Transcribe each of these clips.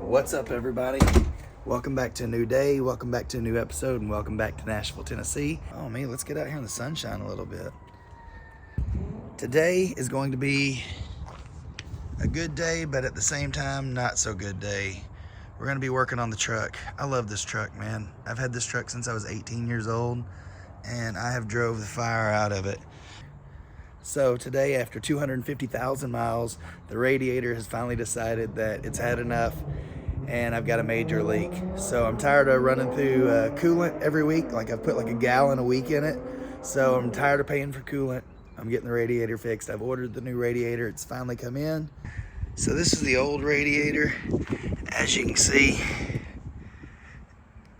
What's up, everybody? Welcome back to a new day, welcome back to a new episode, and welcome back to Nashville, Tennessee. Oh man, let's get out here in the sunshine a little bit. Today is going to be a good day, but at the same time, not so good day. We're gonna be working on the truck. I love this truck, man. I've had this truck since I was 18 years old, and I have drove the fire out of it. So today, after 250,000 miles, the Radiator has finally decided that it's had enough, and I've got a major leak. So I'm tired of running through coolant every week. Like, I've put like a gallon a week in it. So I'm tired of paying for coolant. I'm getting the radiator fixed. I've ordered the new radiator. It's finally come in. So this is the old radiator. As you can see,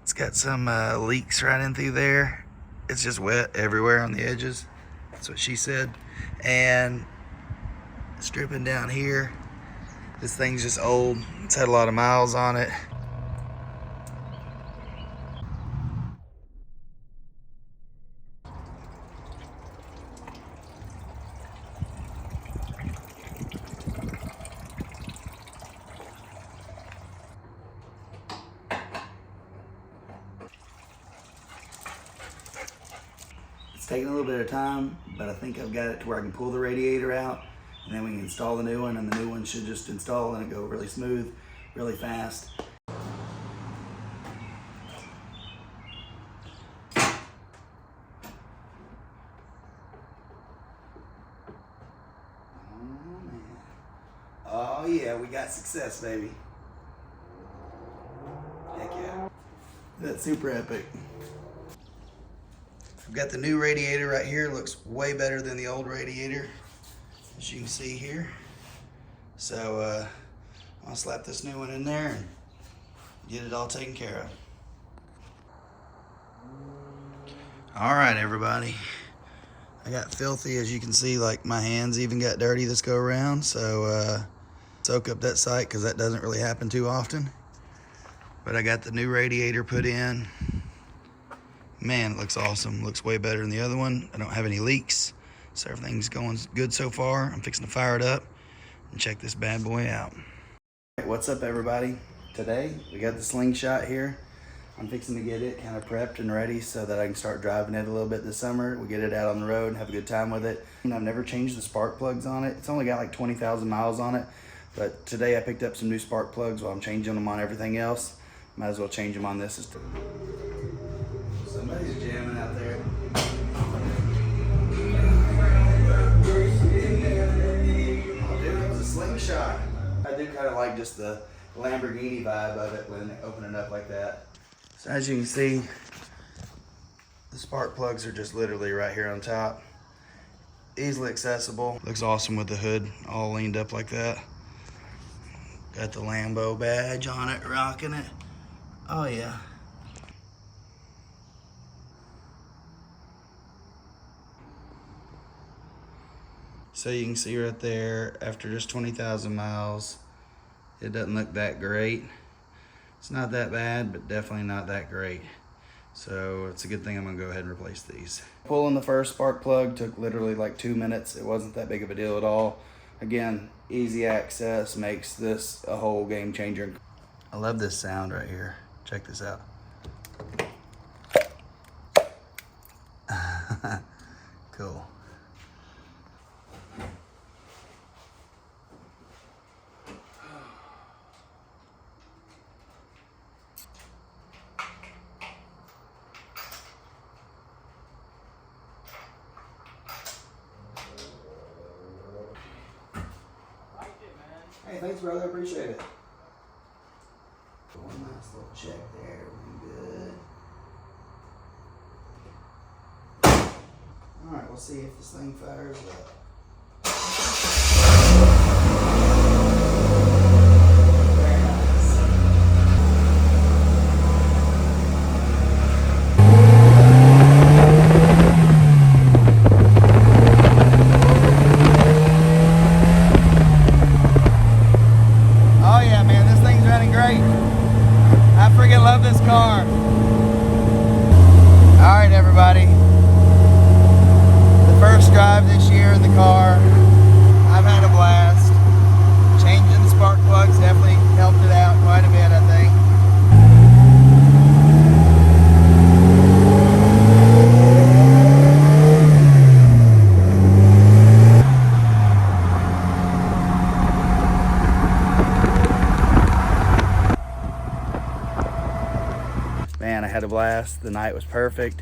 it's got some leaks right in through there. It's just wet everywhere on the edges. That's what she said. And stripping down here, this thing's just old. It's had a lot of miles on it. It's taking a little bit of time, but I think I've got it to where I can pull the radiator out, and then we can install the new one, and the new one should just install and it go really smooth, really fast. Oh yeah, we got success, baby. Heck yeah. That's super epic. I've got the new radiator right here. Looks way better than the old radiator, as you can see here. So I'll slap this new one in there and get it all taken care of. All right, everybody. I got filthy, as you can see, like my hands even got dirty this go around. So soak up that site, because that doesn't really happen too often. But I got the new radiator put in. Man, it looks awesome. Looks way better than the other one. I don't have any leaks, so everything's going good so far. I'm fixing to fire it up and check this bad boy out. What's up, everybody? Today we got the Slingshot here. I'm fixing to get it kind of prepped and ready so that I can start driving it a little bit this summer. We get it out on the road and have a good time with it. And I've never changed the spark plugs on it. It's only got like 20,000 miles on it, but today I picked up some new spark plugs while I'm changing them on everything else. Might as well change them on this. Somebody's jamming out there. Oh, dude, it was a Slingshot. I do kind of like just the Lamborghini vibe of it when opening up like that. So as you can see, the spark plugs are just literally right here on top. Easily accessible. Looks awesome with the hood all leaned up like that. Got the Lambo badge on it, rocking it. Oh yeah. So you can see right there, after just 20,000 miles, it doesn't look that great. It's not that bad, but definitely not that great. So it's a good thing I'm gonna go ahead and replace these. Pulling the first spark plug took literally like 2 minutes. It wasn't that big of a deal at all. Again, easy access makes this a whole game changer. I love this sound right here. Check this out. Cool. Hey, thanks, brother. I appreciate it. One nice little check there. Good. All right, we'll see if this thing fires up. Very nice. Oh yeah, man, this thing's running great. I freaking love this car. All right, everybody. The first drive this year in the car. man, I had a blast. The night was perfect.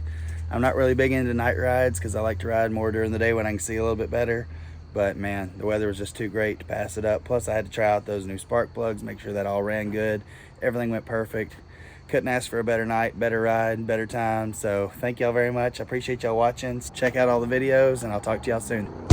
I'm not really big into night rides because I like to ride more during the day when I can see a little bit better. But man, the weather was just too great to pass it up. Plus I had to try out those new spark plugs, make sure that all ran good. Everything went perfect. Couldn't ask for a better night, better ride, better time. So thank y'all very much. I appreciate y'all watching. Check out all the videos and I'll talk to y'all soon.